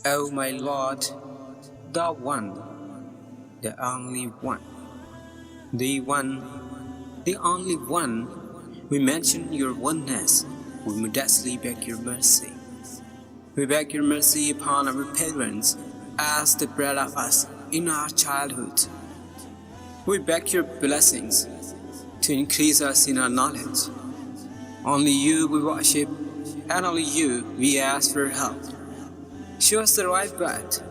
O my Lord, the One, the only One, the One, the only One, we mention your oneness, we modestly beg your mercy. We beg your mercy upon our parents as they bred us in our childhood. We beg your blessings to increase us in our knowledge. Only you we worship, and only you we ask for help. Show us the right path,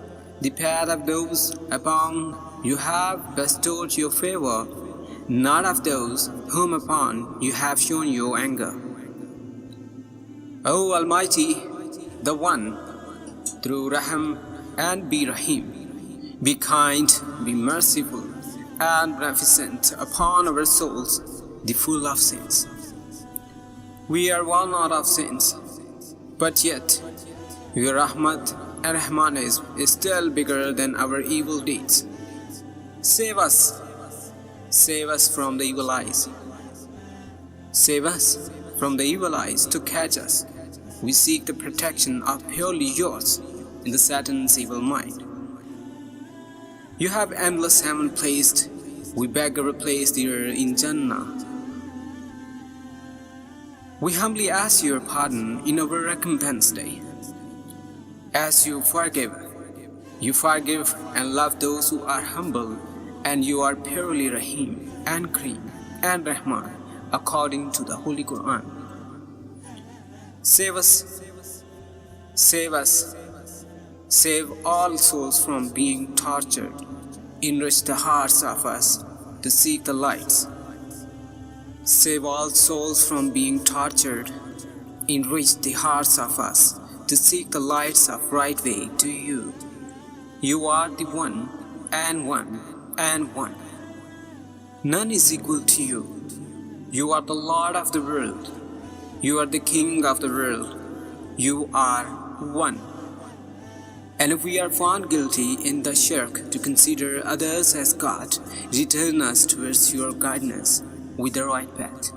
the path of those upon you have bestowed your favor, not of those whom upon you have shown your anger. O Almighty, the One, through Rahim and be Rahim, be kind, be merciful, and beneficent upon our souls, the full of sins. We are one out of sins, but yet your Rahmat and Rahman is still bigger than our evil deeds. Save us from the evil eyes. Save us from the evil eyes to catch us. We seek the protection of purely yours in the Satan's evil mind. You have endless heaven placed, we beg a place there in Jannah. We humbly ask your pardon in our recompense day. As you forgive and love those who are humble, and you are purely Rahim and Kareem and Rahman according to the Holy Quran. Save us, save all souls from being tortured, enrich the hearts of us to seek the lights. Save all souls from being tortured, enrich the hearts of us to seek the lights of right way to you. You are the One and One and One. None is equal to you. You are the Lord of the world. You are the King of the world. You are One. And if we are found guilty in the shirk to consider others as God, return us towards your guidance with the right path.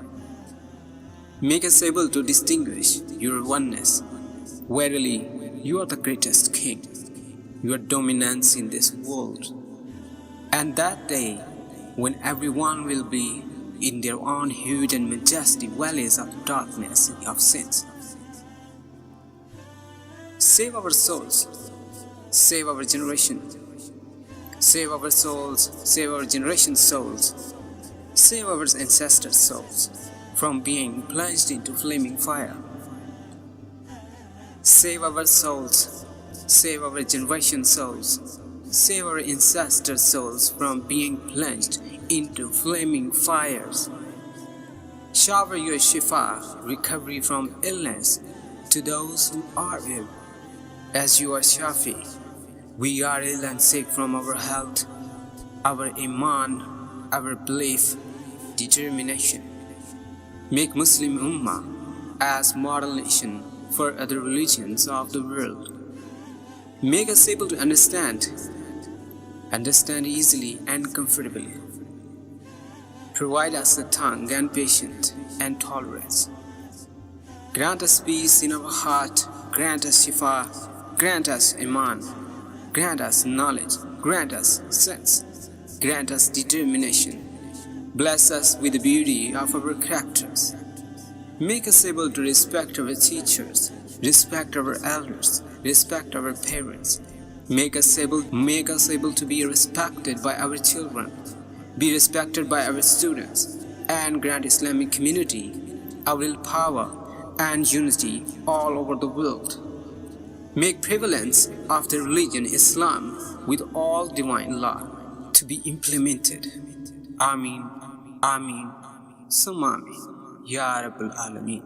Make us able to distinguish your oneness. Verily, you are the greatest King, your dominance in this world. And that day, when everyone will be in their own huge and majestic valleys of darkness of sins. Save our souls, save our generation, save our souls, save our generation's souls, save our ancestors' souls from being plunged into flaming fire. Save our souls, save our generation's souls, save our ancestors' souls from being plunged into flaming fires. Shower your shifa, recovery from illness, to those who are ill. As you are Shafi, we are ill and sick from our health, our iman, our belief, determination. Make Muslim Ummah as model nation for other religions of the world. Make us able to understand easily and comfortably. Provide us a tongue and patience and tolerance. Grant us peace in our heart, grant us shifa, grant us iman, grant us knowledge, grant us sense, grant us determination. Bless us with the beauty of our characters. Make us able to respect our teachers, respect our elders, respect our parents. Make us able to be respected by our children, be respected by our students, and grant Islamic community a will power and unity all over the world. Make prevalence of the religion Islam with all divine law to be implemented. Ameen, Ameen, Summa Ameen, Ya Rabbal Alameen.